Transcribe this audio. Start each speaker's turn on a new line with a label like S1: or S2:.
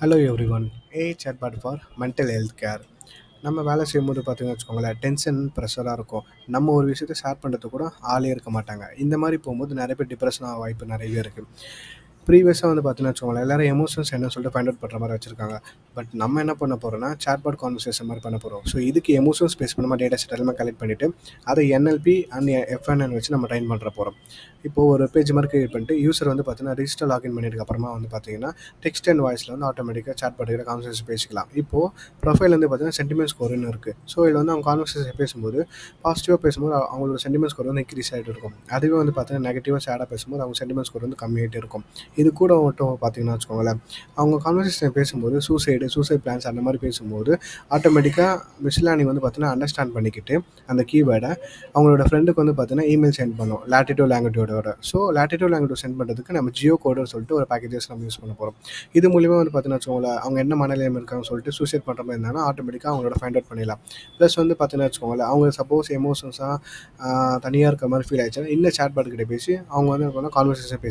S1: Hello every one. AI chatbot for mental health care. நம்ம வேலை செய்யும்போது பார்த்தீங்கன்னு வச்சுக்கோங்களேன், டென்ஷன் ப்ரெஷராக இருக்கும். நம்ம ஒரு விஷயத்த ஷேர் பண்ணுறதுக்கு கூட ஆளே இருக்க மாட்டாங்க. இந்த மாதிரி போகும்போது நிறைய பேர் டிப்ரெஷன் ஆக வாய்ப்பு நிறையவே இருக்குது. ப்ரீவியஸாக வந்து பார்த்தீங்கன்னு வச்சுக்கோங்களேன், எல்லாரும் எமோஷன்ஸ் என்ன சொல்லிட்டு ஃபைண்ட் அவுட் பண்ணுற மாதிரி வச்சிருக்காங்க. பட் நம்ம என்ன பண்ண போகிறோம்னா சாட்பாட் கான்வர்சேஷன் மாதிரி பண்ண போகிறோம். ஸோ இதுக்கு எமோஷன்ஸ் பேஸ் பண்ண மாதிரி டேட்டா செட் எல்லாமே கலெக்ட் பண்ணிவிட்டு அதை என்எல்பி அண்ட் எஃப்என்என் வச்சு நம்ம ட்ரைன் பண்ணுற போகிறோம். இப்போது ஒரு பேஜ் மாதிரி கிரியேட் பண்ணிட்டு யூசர் வந்து பார்த்தீங்கன்னா ரிஜிஸ்டர் லாகின் பண்ணிட்டு அப்புறமா வந்து பார்த்தீங்கன்னா டெக்ஸ்ட் அண்ட் வாய்ஸில் வந்து ஆட்டோமேட்டிக்காக சாட் பண்ணிக்கிற கான்வர்சேஷன் பேசிக்கலாம். இப்போது ப்ரொஃபைல் வந்து பார்த்தீங்கன்னா சென்டிமெண்ட் ஸ்கோர்னு இருக்குது. ஸோ இதில் வந்து அவங்க கான்வர்சேஷன் பேசும்போது பாசிட்டிவாக பேசும்போது அவங்களோட சென்டிமெண்ட் ஸ்கோர் வந்து இன்க்ரீஸ் ஆகிட்டு இருக்கும். அதுவே வந்து பார்த்தீங்கன்னா நெகட்டிவாக சேடாக பேசும்போது அவங்க சென்டிமெண்ட் ஸ்கோர் வந்து கம்மியாகிட்டே இருக்கும். இது கூட மட்டும் பார்த்தீங்கன்னா வச்சுக்கோங்களேன், அவங்க கான்வர்சேஷன் பேசும்போது சூசைட் பிளான்ஸ் அந்த மாதிரி பேசும்போது ஆட்டோமேட்டிக்காக மிஸ்லானிங் வந்து பார்த்தீங்கன்னா அண்டர்ஸ்டாண்ட் பண்ணிக்கிட்டு அந்த கீவேர்டை அவங்களோட ஃப்ரெண்டுக்கு வந்து பார்த்தீங்கன்னா இமெயில் சென்ட் பண்ணும் லேட்டிடியூட் லாங்கிடியூடோட. ஸோ லேட்டிடியூட் லாங்கிடியூட் சென்ட் பண்ணுறதுக்கு நம்ம ஜியோ கோடுன்னு சொல்லிட்டு ஒரு பேக்கேஜஸ் நம்ம யூஸ் பண்ண போகிறோம். இது மூலிமா வந்து பார்த்தீங்கன்னா வச்சுக்கோங்களேன், அவங்க என்ன மனநிலையம் இருக்காங்கன்னு சொல்லிட்டு சூசைட் பண்ணுற மாதிரி இருந்தாங்கன்னா ஆட்டோமேட்டிக்காக அவங்களோட ஃபைண்ட் அவுட் பண்ணிடலாம். ப்ளஸ் வந்து பார்த்தீங்கன்னா வச்சுக்கோங்களேன், அவங்க சப்போஸ் எமோஷன்ஸாக தனியாக இருக்க மாதிரி ஃபீல் ஆயிடுச்சுன்னா இன்னும் சேட் பாட் கிட்ட பேசி அவங்க வந்து கான்வர்சேஷன் பேசி